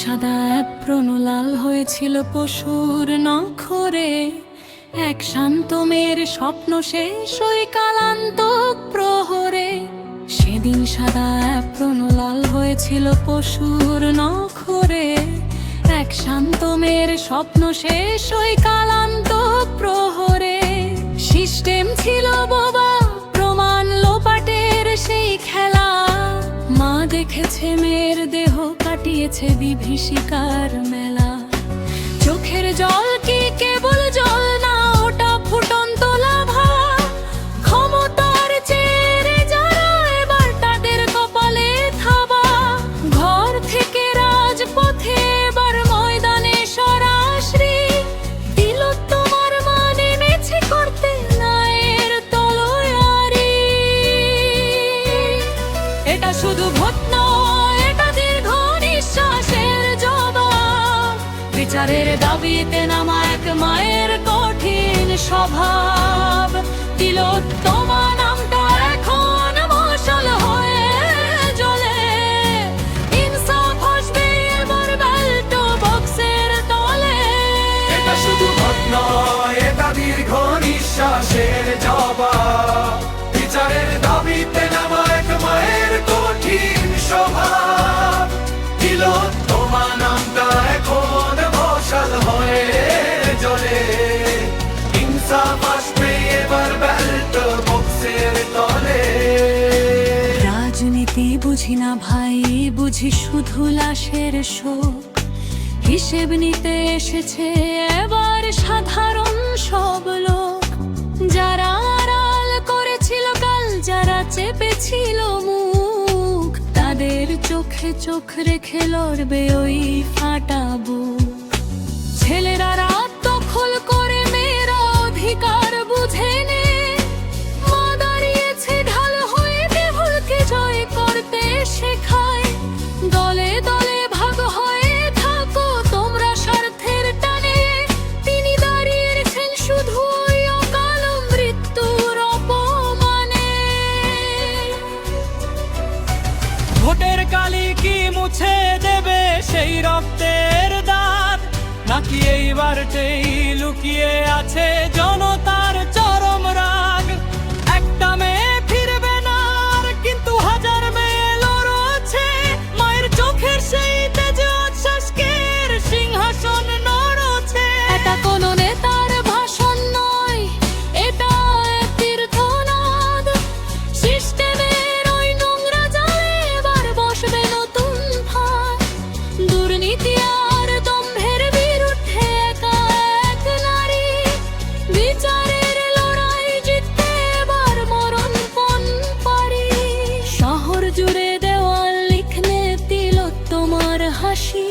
সাদা অ্যাপ্রন লাল হয়েছিল পশুর নখরে, এক শান্ত মেয়ের স্বপ্ন শেষ ওই কালান্তক প্রহরে। সেদিন সাদা অ্যাপ্রন লাল হয়েছিল পশুর নখরে, এক শান্ত মেয়ের স্বপ্ন শেষ ওই কালান্তক প্রহরে। সিস্টেম ছিল বোবা, প্রমাণ লোপাটের সেই খেলা। মা দেখেছে মেয়ের দেহ কাটিয়েছে বিভীষিকার মেলা। চোখের জল কি কেবল জল না, ওটা ফুটন্ত লাভা। ক্ষমতার চেয়ে যারা এবার তাদের কপালে থাবা। ঘর থেকে রাজপথে এবার ময়দানে সরাসরি। তিলোত্তমার মা নেমেছে করতে ন্যায়ের তলোয়ারি। এটা শুধু ভোট নয়, এটা দীর্ঘ নিঃশ্বাসের জবাব। বিচারের দাবিতে নামা এক মায়ের কঠিন স্বভাব। তিলোত্তমা নামটা এখন মশাল হয়ে জ্বলে। ইনসাফ আসবে এবার ব্যালট বক্সের তলে। এটা শুধু ভোট নয়, এটা দীর্ঘ নিঃশ্বাসের জবাব। বিচারের দাবিতে নামা এক মায়ের কঠিন স্বভাব। তিলোত্তমা নামটা এখন মশাল হয়ে জ্বলে। ইনসাফ আসবে এবার ব্যালট বক্সের তলে। রাজনীতি বুঝি না ভাই, বুঝি শুধু লাশের শোক। হিসেব নিতে এসেছে এবার সাধারণ সব লোক। যারা আড়াল করেছিল কাল, যারা চেপেছিল মুখ, তাদের চোখে চোখ রেখে লড়বে ওই ফাটা বুক। ছেলেরা রাত দখল করে, মেয়েরা অধিকার বুঝে নে। মা দাঁড়িয়েছে ঢাল হয়ে, দেবলকে জয় করতে শেখায়। দলে দলে ভাগ হয়ে থাকো তোমরা স্বার্থের টানে। তিনি দাঁড়িয়েছেন শুধু ওই অকাল মৃত্যুর অপমানে। ভোটের কালি কি মুছে দেবে সেই রক্তের দাগ? নাকি এইবারটাই লুকিয়ে আছে জনতার চরম রাগ? একটা মেয়ে ফিরবে না আর, কিন্তু হাজার মেয়ে লড়ছে। মায়ের চোখের সেই তেজ উচ্ছ্বাসকের সিংহাসন নড়ছে। এটা কোনো নেতার ভাষণ নয়, এটা এক তীর্থনাদ। সিস্টেমের ওই নোংরা জালে এবার বসবে নতুন ফাঁদ। দুর্নীতি আর দম্ভের বিরুদ্ধে একা এক নারী। বিচারের লড়াই জিততে এবার মরণপণ পারি। শহর জুড়ে দেওয়াল লিখলে তিলোত্তমার হাসি।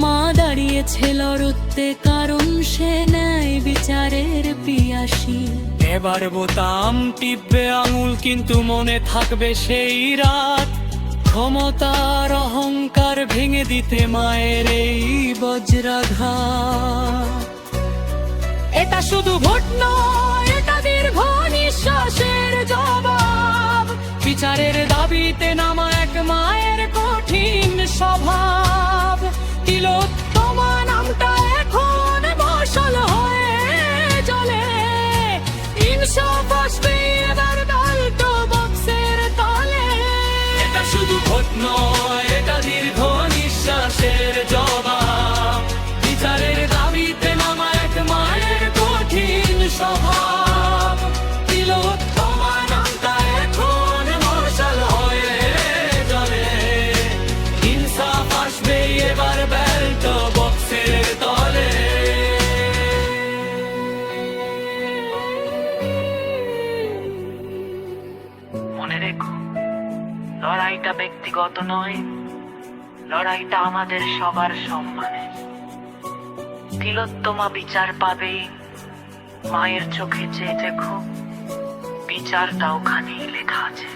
মা দাঁড়িয়েছে লড়তে কারণ সে ন্যায় বিচারের পিয়াসী। এবার বোতাম টিপবে আঙুল, কিন্তু মনে থাকবে সেই রাত। ক্ষমতার অহংকার ভেঙে দিতে মায়ের এই বজ্রাঘাত। এটা শুধু ভোট নয়, এটা দীর্ঘ নিঃশ্বাসের জবাব। বিচারের দাবিতে নামা এক মায়ের কঠিন স্বভাব। তিলোত্তমা নামটা এখন মশাল হয়ে জ্বলে। ইনসাফ আসবে এবার ব্যালট বক্সের তলে। এটা শুধু ভোট নয়, এটা দীর্ঘ নিঃশ্বাসের জবাব। বিচারের দাবিতে নামা এক মায়ের কঠিন স্বভাব। তিলোত্তমা নামটা এখন মশাল হয়ে জ্বলে। ইনসাফ আসবে এবার ব্যালট বক্সের তলে। মনে রেখো, লড়াইটা ব্যক্তিগত নয়, লড়াইটা আমাদের সবার সম্মানে। তিলোত্তমা বিচার পাবে, মায়ের চোখে চেয়ে দেখো, বিচারটা ওখানেই লেখা আছে।